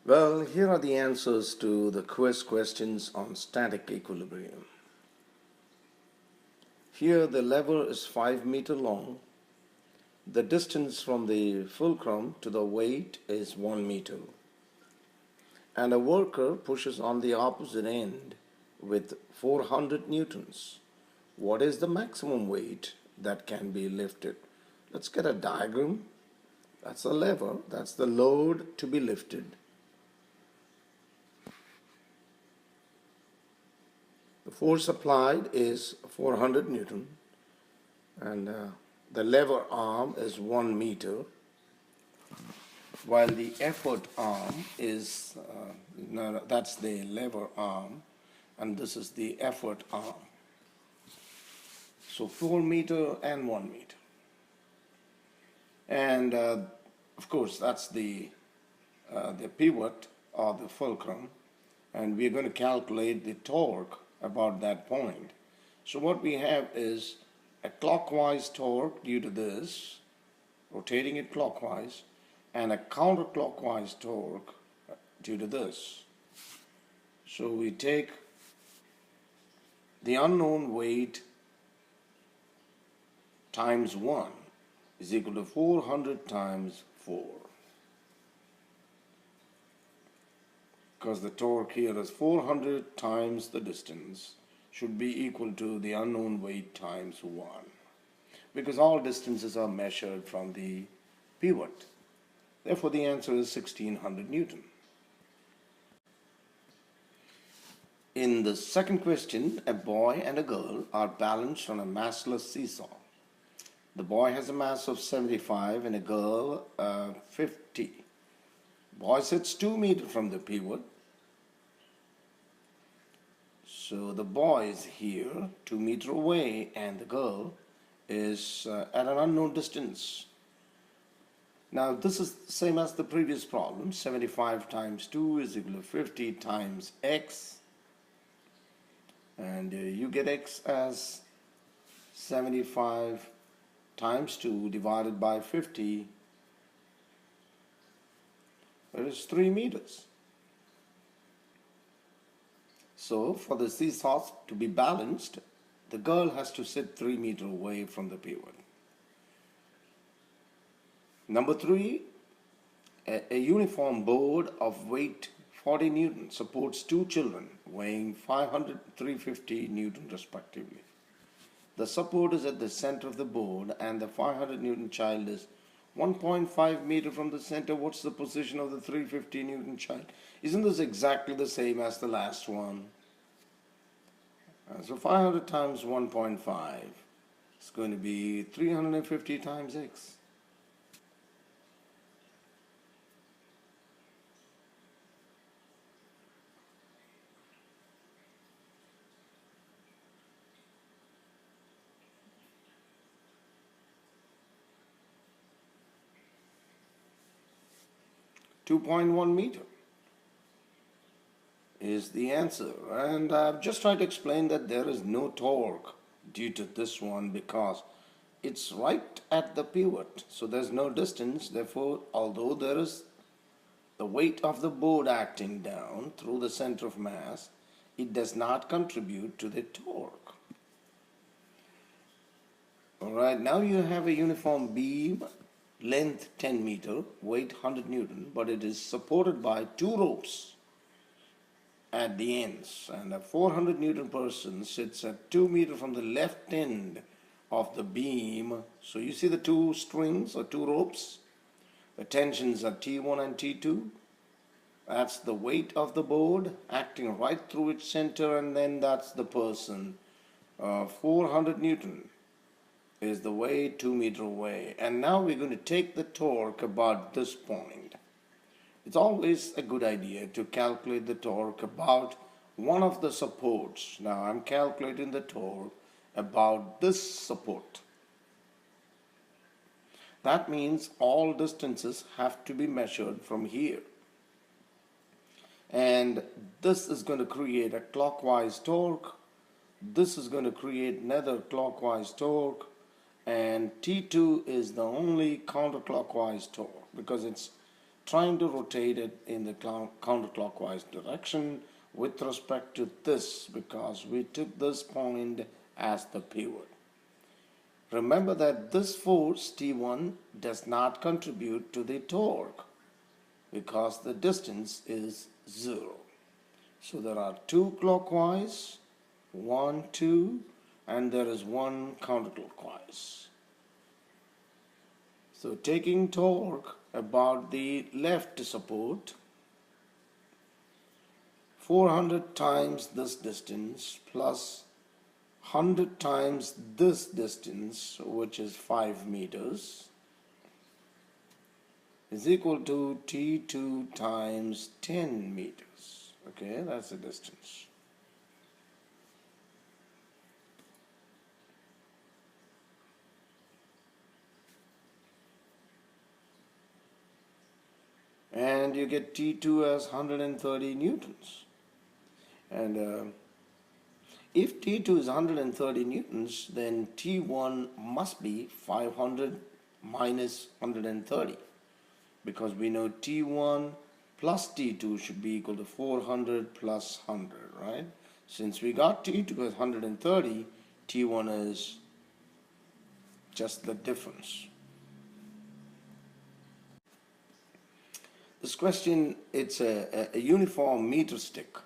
Well, here are the answers to the quiz questions on static equilibrium. Here the lever is 5 meter long. The distance from the fulcrum to the weight is 1 meter. And a worker pushes on the opposite end with 400 newtons. What is the maximum weight that can be lifted? Let's get a diagram. That's the lever, that's the load to be lifted. The force applied is 400 Newton and the lever arm is 1 meter, while the effort arm is, that's the lever arm and this is the effort arm. So 4 meter and 1 meter. And of course that's the pivot or the fulcrum, and we're going to calculate the torque about that point. So what we have is a clockwise torque due to this, rotating it clockwise, and a counterclockwise torque due to this. So we take the unknown weight times 1 is equal to 400 times 4. Because the torque here is 400 times the distance should be equal to the unknown weight times 1, because all distances are measured from the pivot. Therefore the answer is 1600 Newton. In the second question, a boy and a girl are balanced on a massless seesaw. The boy has a mass of 75 and a girl 50. Boy sits 2 meters from the pivot. So the boy is here 2 meters away and the girl is at an unknown distance. Now this is the same as the previous problem. 75 times 2 is equal to 50 times x, and you get x as 75 times 2 divided by 50. That is 3 meters. So for the seesaw to be balanced, the girl has to sit 3 meters away from the pivot. Number 3, a uniform board of weight 40 Newton supports 2 children weighing 500, 350 Newton respectively. The support is at the center of the board and the 500 Newton child is 1.5 meter from the center. What's the position of the 350 Newton child? Isn't this exactly the same as the last one? So 500 times 1.5 is going to be 350 times x. .1 meter is the answer, and I've just tried to explain that there is no torque due to this one because it's right at the pivot, so there's no distance. Therefore, although there is the weight of the board acting down through the center of mass, it does not contribute to the torque. Alright, now you have a uniform beam, length 10 meter, weight 100 Newton, but it is supported by 2 ropes at the ends, and a 400 Newton person sits at 2 meters from the left end of the beam. So you see the 2 strings or 2 ropes, the tensions are T1 and T2. That's the weight of the board acting right through its center, and then that's the person. 400 Newton is the weight 2 meters away, and now we're going to take the torque about this point. It's always a good idea to calculate the torque about one of the supports. Now I'm calculating the torque about this support. That means all distances have to be measured from here, and this is going to create a clockwise torque. This is going to create another clockwise torque, and T2 is the only counterclockwise torque because it's trying to rotate it in the counterclockwise direction with respect to this, because we took this point as the pivot. Remember that this force T1 does not contribute to the torque because the distance is 0. So there are 2 clockwise, 1, 2, and there is 1 counterclockwise. So taking torque about the left support, 400 times this distance plus 100 times this distance, which is 5 meters, is equal to T2 times 10 meters. Okay, that's the distance. And you get T2 as 130 newtons. And if T2 is 130 newtons, then T1 must be 500 minus 130, because we know T1 plus T2 should be equal to 400 plus 100, right? Since we got T2 as 130, T1 is just the difference. This question, it's a uniform meter stick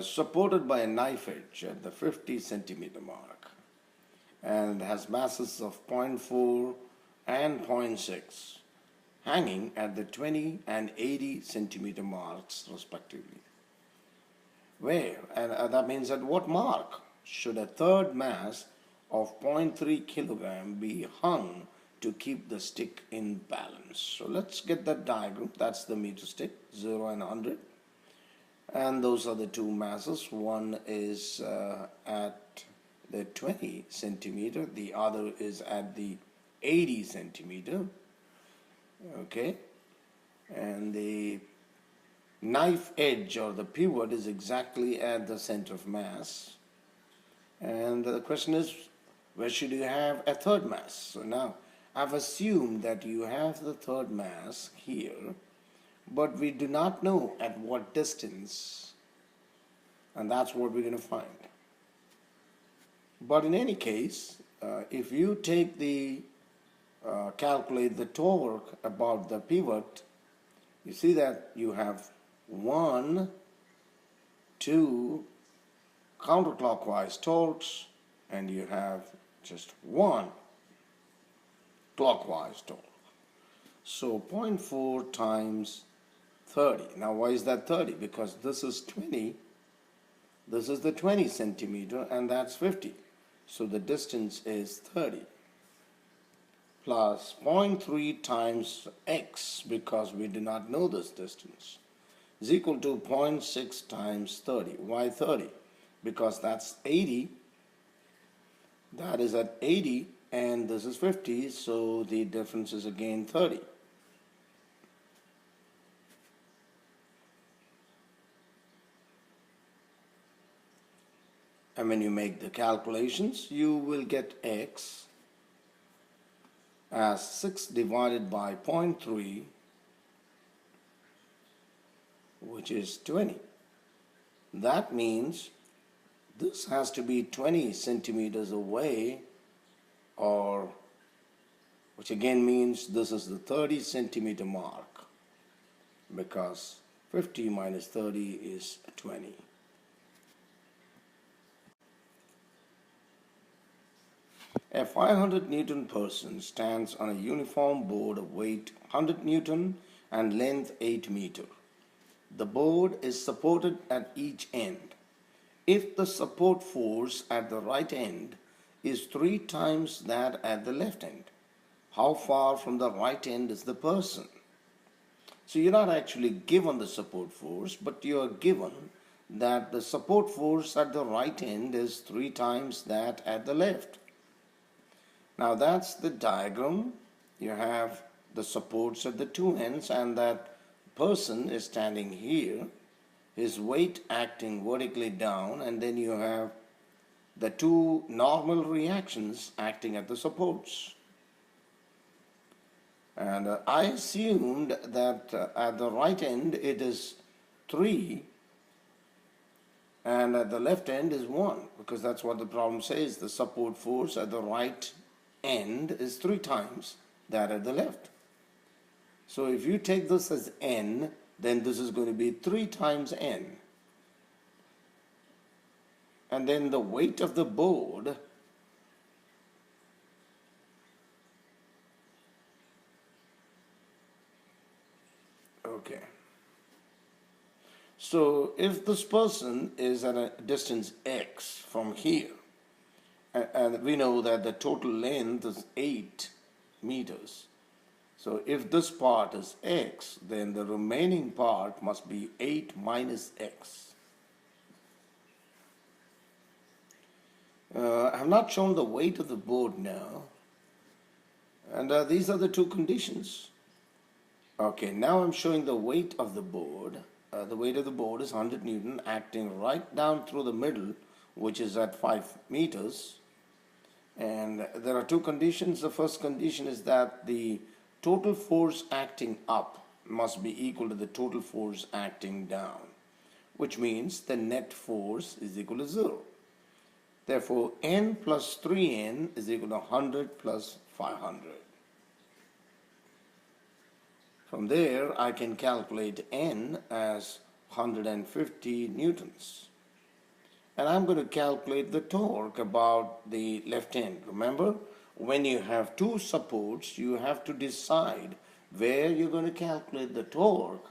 supported by a knife edge at the 50 centimeter mark, and has masses of 0.4 and 0.6 hanging at the 20 and 80 centimeter marks respectively. Where, and that means at what mark should a third mass of 0.3 kilogram be hung to keep the stick in balance? So let's get that diagram. That's the meter stick, 0 and 100. And those are the two masses. One is at the 20 centimeter, the other is at the 80 centimeter. Okay, and the knife edge or the pivot is exactly at the center of mass. And the question is, where should you have a third mass? So now I've assumed that you have the third mass here, but we do not know at what distance, and that's what we're going to find. But in any case, if you take the calculate the torque about the pivot, you see that you have 1, 2 counterclockwise torques, and you have just 1 clockwise torque. So 0.4 times 30. Now why is that 30? Because this is 20, this is the 20 centimeter, and that's 50. So the distance is 30. Plus 0.3 times x, because we do not know this distance, is equal to 0.6 times 30. Why 30? Because that's 80. That is at 80, and this is 50, so the difference is again 30. And when you make the calculations, you will get x as 6 divided by 0.3, which is 20. That means this has to be 20 centimeters away, or which again means this is the 30 centimeter mark, because 50 minus 30 is 20. A 500 Newton person stands on a uniform board of weight 100 Newton and length 8 meter. The board is supported at each end. If the support force at the right end is 3 times that at the left end, how far from the right end is the person? So you're not actually given the support force, but you are given that the support force at the right end is 3 times that at the left. Now that's the diagram. You have the supports at the two ends, and that person is standing here, his weight acting vertically down, and then you have the two normal reactions acting at the supports. And I assumed that at the right end it is 3 and at the left end is 1, because that's what the problem says. The support force at the right end is 3 times that at the left. So if you take this as N, then this is going to be 3 times N. And then the weight of the board okay. So if this person is at a distance x from here, and we know that the total length is 8 meters. So if this part is x, then the remaining part must be 8 minus x. I have not shown the weight of the board now. And these are the two conditions. Okay, now I'm showing the weight of the board. The weight of the board is 100 Newton acting right down through the middle, which is at 5 meters. And there are two conditions. The first condition is that the total force acting up must be equal to the total force acting down, which means the net force is equal to 0. Therefore, N plus 3N is equal to 100 plus 500. From there, I can calculate N as 150 newtons. And I'm going to calculate the torque about the left end. Remember, when you have two supports, you have to decide where you're going to calculate the torque,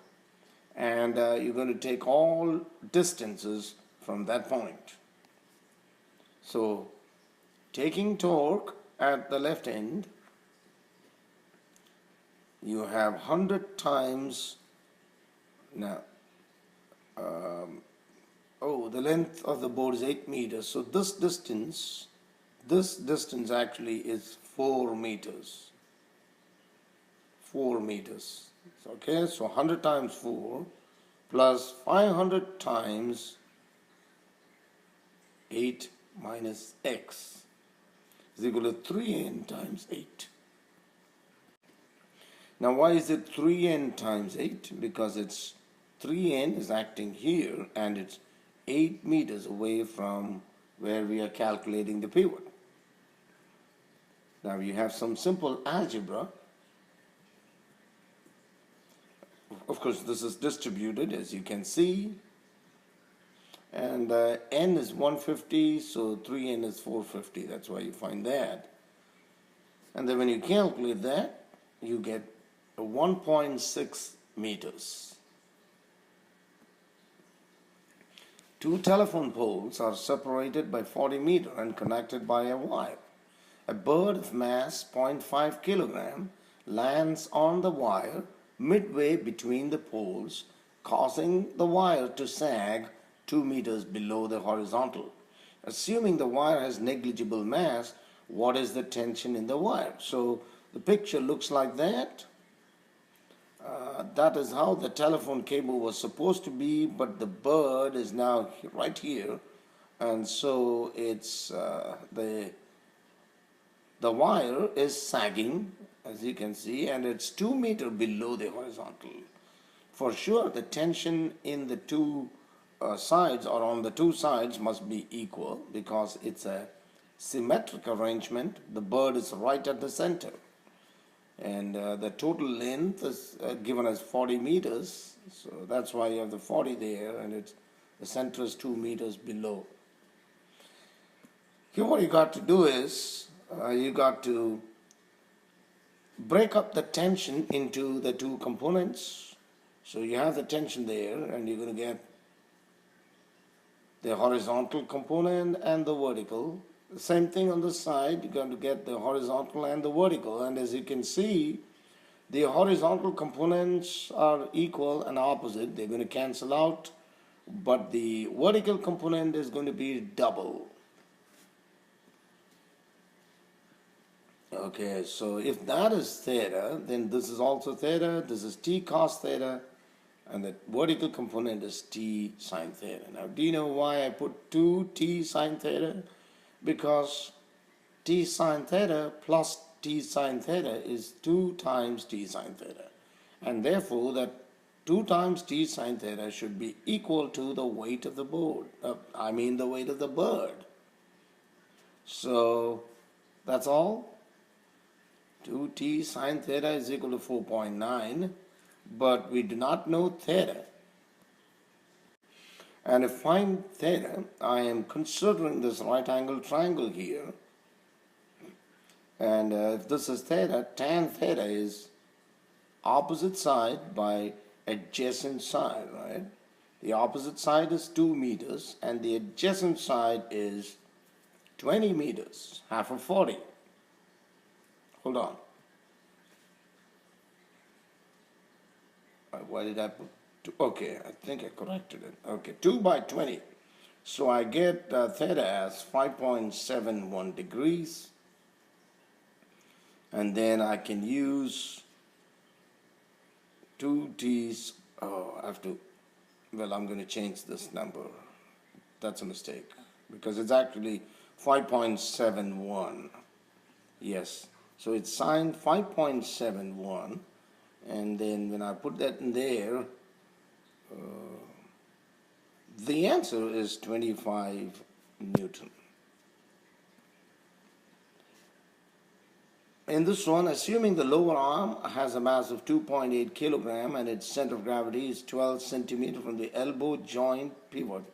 and you're going to take all distances from that point. So, taking torque at the left end, you have 100 times, now, the length of the board is 8 meters, so this distance actually is 4 meters. 4 meters. Okay, so 100 times 4 plus 500 times 8 minus x is equal to 3n times 8. Now why is it 3n times 8? Because it's 3n is acting here and it's 8 meters away from where we are calculating the pivot. Now you have some simple algebra. Of course this is distributed, as you can see, and n is 150, so 3n is 450. That's why you find that. And then when you calculate that, you get 1.6 meters. Two telephone poles are separated by 40 meters and connected by a wire. A bird of mass 0.5 kilogram lands on the wire midway between the poles, causing the wire to sag 2 meters below the horizontal. Assuming the wire has negligible mass, what is the tension in the wire? So the picture looks like that. That is how the telephone cable was supposed to be, but the bird is now right here, and so it's the wire is sagging, as you can see, and it's 2 meters below the horizontal. For sure, the tension in the two sides, or on the two sides, must be equal because it's a symmetric arrangement. The bird is right at the center. And the total length is given as 40 meters, so that's why you have the 40 there, and the center is 2 meters below. Here what you got to do is, you got to break up the tension into the two components. So you have the tension there, and you're going to get the horizontal component and the vertical. The same thing on the side, you're going to get the horizontal and the vertical, and as you can see, the horizontal components are equal and opposite. They're going to cancel out, but the vertical component is going to be double. Okay, so if that is theta, then this is also theta, this is t cos theta, and the vertical component is t sine theta. Now, do you know why I put 2 t sine theta? Because t sine theta plus t sine theta is 2 times t sine theta. And therefore, that 2 times t sine theta should be equal to the weight of the board. The weight of the bird. So, that's all. 2t sine theta is equal to 4.9, but we do not know theta. And to find theta, I am considering this right angle triangle here. And if this is theta, tan theta is opposite side by adjacent side, right? The opposite side is 2 meters and the adjacent side is 20 meters, half of 40. Hold on. Why did I put 2? Okay, I think I corrected it. Okay, 2 by 20. So I get theta as 5.71 degrees. And then I can use 2t's, I'm going to change this number. That's a mistake because it's actually 5.71. Yes, so it's sine 5.71, and then when I put that in there, the answer is 25 Newton. In this one, assuming the lower arm has a mass of 2.8 kilogram and its center of gravity is 12 centimeter from the elbow joint pivot,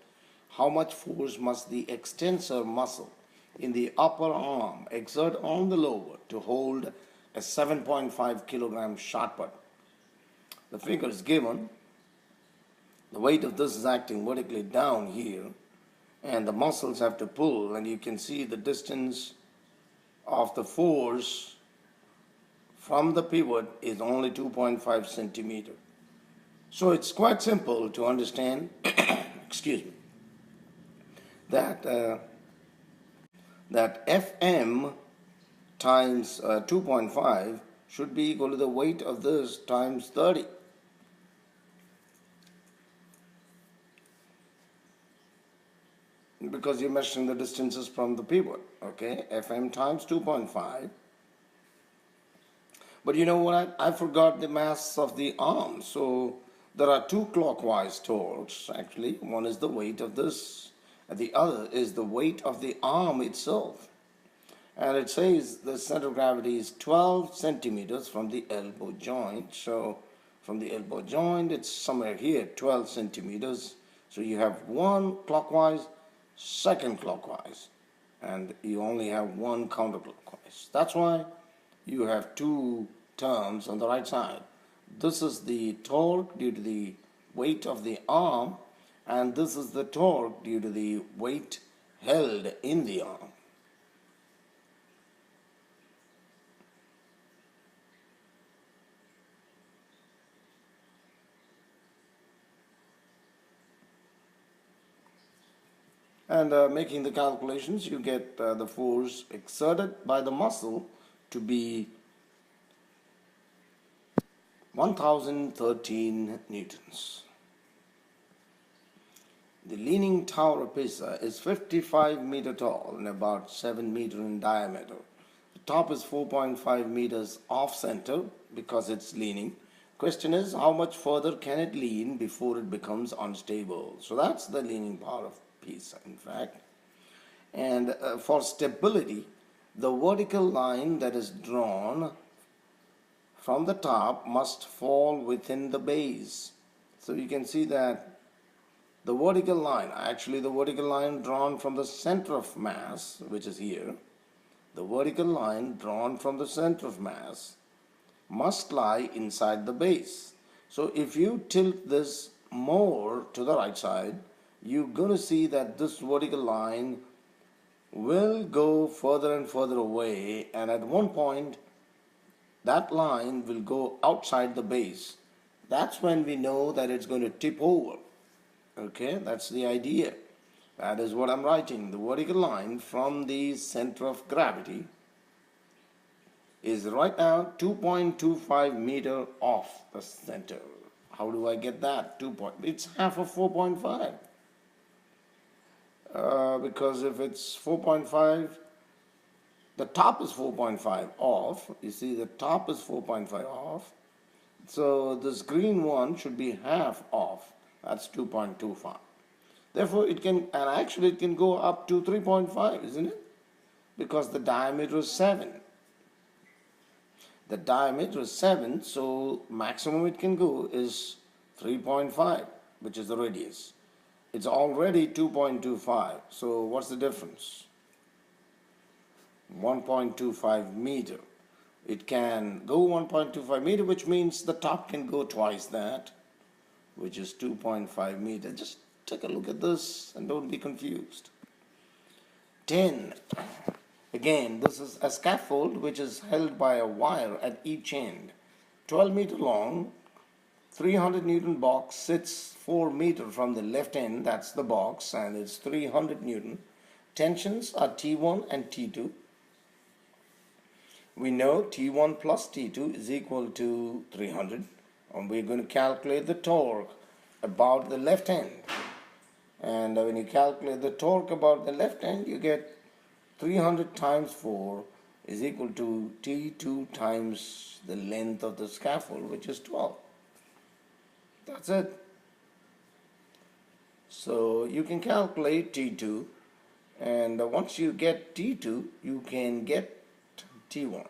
how much force must the extensor muscle in the upper arm exert on the lower to hold a 7.5 kilogram shot put? The figure is given. The weight of this is acting vertically down here, and the muscles have to pull, and you can see the distance of the force from the pivot is only 2.5 centimeter. So it's quite simple to understand, excuse me, that Fm times 2.5 should be equal to the weight of this times 30. Because you're measuring the distances from the pivot, okay? Fm times 2.5. But you know what? I forgot the mass of the arm. So there are two clockwise torques, actually. One is the weight of this, and the other is the weight of the arm itself. And it says the center of gravity is 12 centimeters from the elbow joint. So from the elbow joint, it's somewhere here, 12 centimeters. So you have one clockwise, second clockwise, and you only have one counterclockwise. That's why you have two terms on the right side. This is the torque due to the weight of the arm, and this is the torque due to the weight held in the arm. And making the calculations, you get the force exerted by the muscle to be 1013 newtons. The Leaning Tower of Pisa is 55 meter tall and about 7 meter in diameter. The top is 4.5 meters off center because it's leaning. Question is, how much further can it lean before it becomes unstable? So that's the leaning part of Pisa, in fact. And for stability, the vertical line that is drawn from the top must fall within the base. So you can see that the vertical line, actually the vertical line drawn from the center of mass, which is here, the vertical line drawn from the center of mass must lie inside the base. So if you tilt this more to the right side, you're going to see that this vertical line will go further and further away, and at one point that line will go outside the base. That's when we know that it's going to tip over. Okay, that's the idea. That is what I'm writing. The vertical line from the center of gravity is right now 2.25 meter off the center. How do I get that? It's half of 4.5. Because if it's 4.5, The top is 4.5 off. You see, the top is 4.5 off. So this green one should be half off. That's 2.25. Therefore, it can, and actually it can go up to 3.5, isn't it? Because the diameter is 7. The diameter is 7, so maximum it can go is 3.5, which is the radius. It's already 2.25, so what's the difference? 1.25 meter. It can go 1.25 meter, which means the top can go twice that, which is 2.5 meter. Just take a look at this and don't be confused. 10. Again, this is a scaffold which is held by a wire at each end. 12 meter long, 300 Newton box sits 4 meter from the left end, that's the box, and it's 300 Newton. Tensions are T1 and T2. We know T1 plus T2 is equal to 300, and we're going to calculate the torque about the left end. And when you calculate the torque about the left end, you get 300 times 4 is equal to T2 times the length of the scaffold, which is 12. That's it. So you can calculate T2, and once you get T2, you can get T1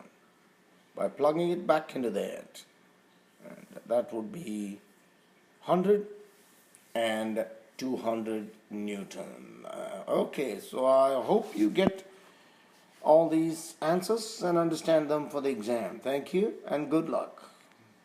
by plugging it back into that. And that would be 100 and 200 Newton. Okay, so I hope you get all these answers and understand them for the exam. Thank you and good luck.